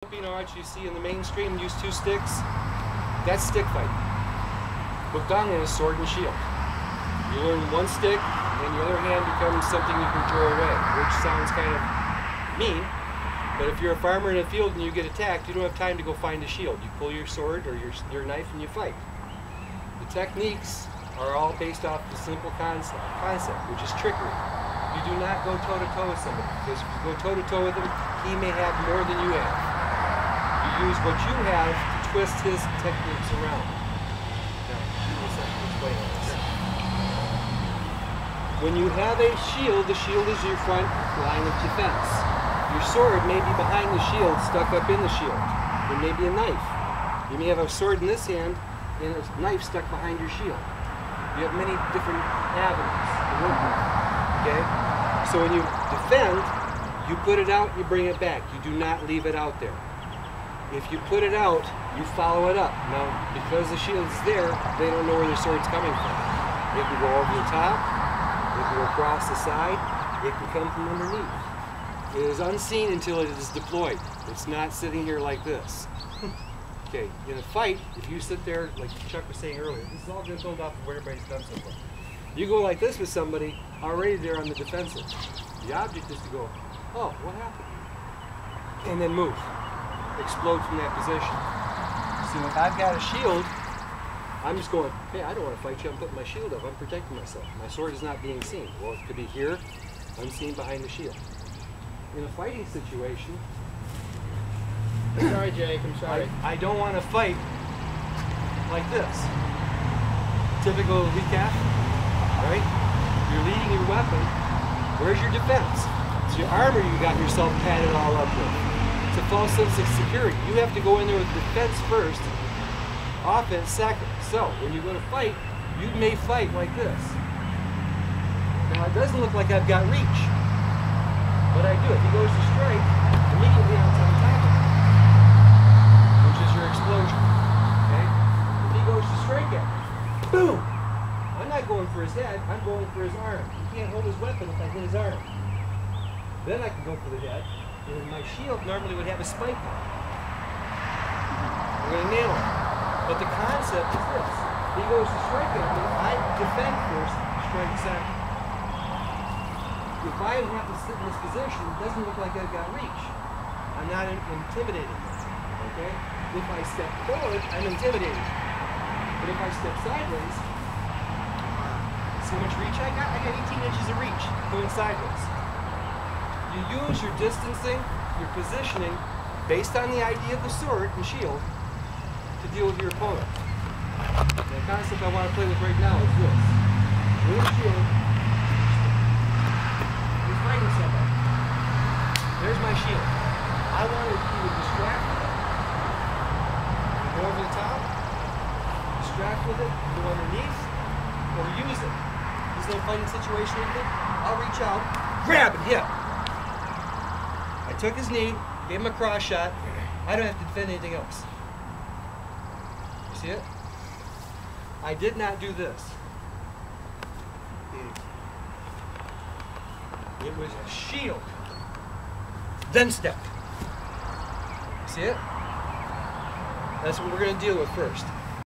What you see in the mainstream use two sticks, that's stick fighting. Bugtongan is sword and shield. You learn one stick, and the other hand becomes something you can throw away, which sounds kind of mean, but if you're a farmer in a field and you get attacked, you don't have time to go find a shield. You pull your sword or your knife and you fight. The techniques are all based off the simple concept, which is trickery. You do not go toe-to-toe with somebody, because if you go toe-to-toe with him, he may have more than you have. You use what you have to twist his techniques around. Now, give me a second to explain all this. When you have a shield, the shield is your front line of defense. Your sword may be behind the shield, stuck up in the shield. There may be a knife. You may have a sword in this hand and a knife stuck behind your shield. You have many different avenues to work with. Okay? So when you defend, you put it out, you bring it back. You do not leave it out there. If you put it out, you follow it up. Now, because the shield's there, they don't know where their sword's coming from. It can go over the top, it can go across the side, it can come from underneath. It is unseen until it is deployed. It's not sitting here like this. Okay, in a fight, if you sit there, like Chuck was saying earlier, this is all going to build off of where everybody's done so far. You go like this with somebody, already they're on the defensive. The object is to go, oh, what happened? And then move. Explode from that position. So if I've got a shield, I'm just going, hey, I don't want to fight you, I'm putting my shield up, I'm protecting myself. My sword is not being seen. Well, it could be here, unseen behind the shield. In a fighting situation, sorry, Jake, I'm sorry. I don't want to fight like this. Typical recap, right? You're leading your weapon. Where's your defense? It's your armor you got yourself padded all up with. It's a false sense of security. You have to go in there with defense first, offense second. So when you go to fight, you may fight like this. Now it doesn't look like I've got reach, but I do. If he goes to strike, immediately I'm on top of him, which is your explosion. Okay? If he goes to strike at me, boom! I'm not going for his head, I'm going for his arm. He can't hold his weapon if I hit his arm. Then I can go for the head. And my shield normally would have a spike on it. I'm going to nail him. But the concept is this. He goes to strike at me, I defend first, strike second. If I have to sit in this position, it doesn't look like I've got reach. I'm not intimidating him. Okay? If I step forward, I'm intimidating. But if I step sideways, see how much reach I got? I got 18 inches of reach going sideways. You use your distancing, your positioning, based on the idea of the sword and shield, to deal with your opponent. The concept I want to play with right now is this. With a shield, you're fighting somebody. There's my shield. I want to either distract it, go over the top, distract with it, go underneath, or use it. This little fighting situation right there, I'll reach out, grab and hit. I took his knee, gave him a cross shot. I don't have to defend anything else. You see it? I did not do this. It was a shield. Then step. See it? That's what we're going to deal with first.